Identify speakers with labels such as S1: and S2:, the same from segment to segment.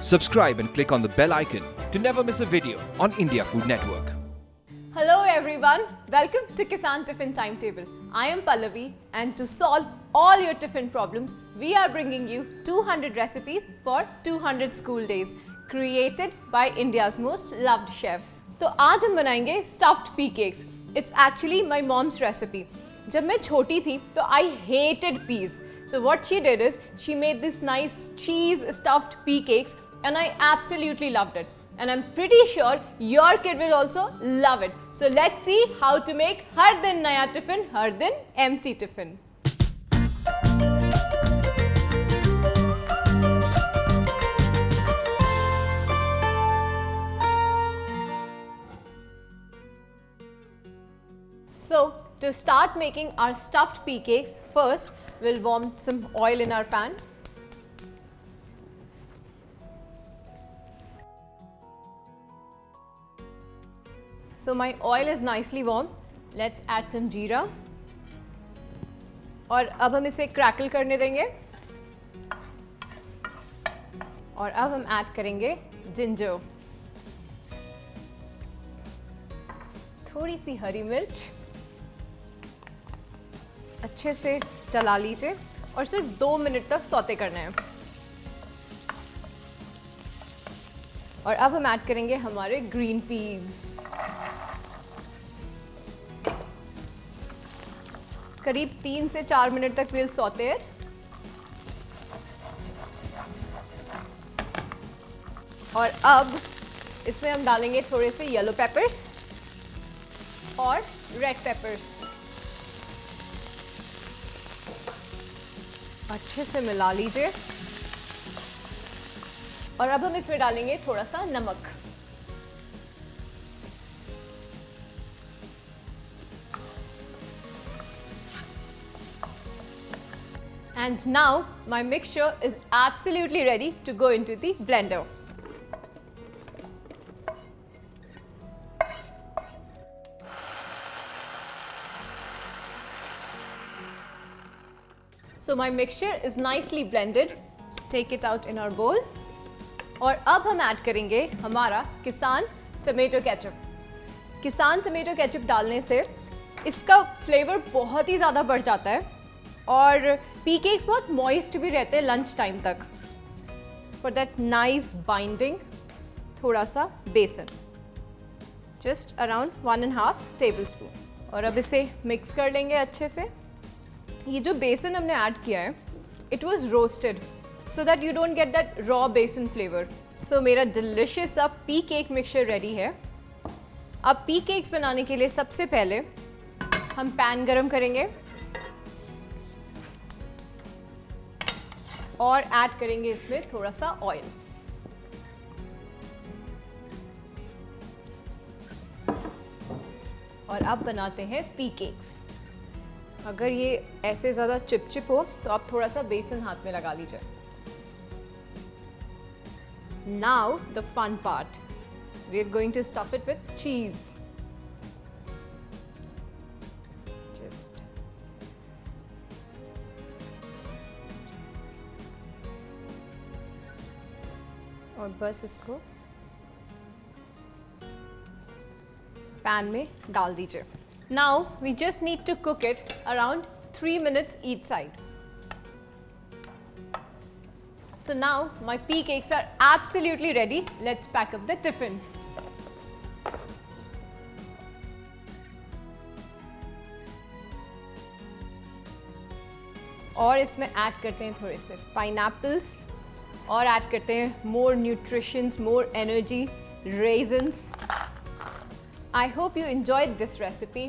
S1: Subscribe and click on the bell icon to never miss a video on India Food Network.
S2: Hello everyone, welcome to Kisan Tiffin Timetable. I am Pallavi and to solve all your tiffin problems, we are bringing you 200 recipes for 200 school days created by India's most loved chefs. तो आज हम बनाएंगे stuffed pea cakes. It's actually my mom's recipe. जब मैं छोटी थी तो I hated peas. So what she did is she made this nice cheese stuffed pea cakes and I absolutely loved it. And I'm pretty sure your kid will also love it. So let's see how to make har din naya tiffin, har din empty tiffin. So to start making our stuffed pea cakes, first we'll warm some oil in our pan. So my oil is nicely warm. Let's add some jeera. और अब हम इसे crackle करने देंगे. और अब हम add करेंगे जिंजर. थोड़ी सी हरी मिर्च. अच्छे से चला लीजिए और सिर्फ 2 मिनट तक सौते करना है. और अब हम ऐड करेंगे हमारे ग्रीन पीस. करीब 3 से 4 मिनट तक we'll saute it. और अब इसमें हम डालेंगे थोड़े से येलो पेपर्स और रेड पेपर्स. अच्छे से मिला लीजिए. और अब हम इसमें डालेंगे थोड़ा सा नमक. And now my mixture is absolutely ready to go into the blender. So my mixture is nicely blended. Take it out in our bowl. और अब हम ऐड करेंगे हमारा किसान टमेटो केचप. किसान टमेटो केचप डालने से इसका फ्लेवर बहुत ही ज़्यादा बढ़ जाता है और पी केक्स बहुत मॉइस्ट भी रहते हैं लंच टाइम तक. फॉर दैट नाइस बाइंडिंग थोड़ा सा बेसन, जस्ट अराउंड 1.5 टेबलस्पून. और अब इसे मिक्स कर लेंगे अच्छे से. ये जो बेसन हमने ऐड किया है it was roasted so that you don't get that raw बेसन फ्लेवर. सो मेरा डिलिशियस अब पी केक मिक्सचर रेडी है. अब पी केक्स बनाने के लिए सबसे पहले हम पैन गरम करेंगे और ऐड करेंगे इसमें थोड़ा सा ऑयल. और अब बनाते हैं पी केक्स. अगर ये ऐसे ज़्यादा चिपचिप हो तो आप थोड़ा सा बेसन हाथ में लगा लीजिए. Now the fun part, we are going to stuff it with cheese. Just और बस इसको पैन में डाल दीजिए. Now we just need to cook it around 3 minutes each side. So now my pea cakes are absolutely ready. Let's pack up the tiffin. और इसमें add करते हैं थोड़े से पाइनएप्पल्स और ऐड करते हैं more nutritions, more energy, raisins. I hope you enjoyed this recipe.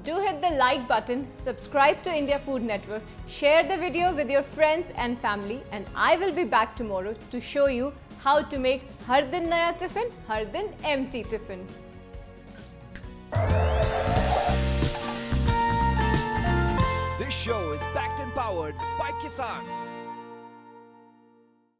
S2: Do hit the like button, subscribe to India Food Network, share the video with your friends and family, and I will be back tomorrow to show you how to make har din naya tiffin, har din empty tiffin.
S1: This show is backed and powered by Kisan.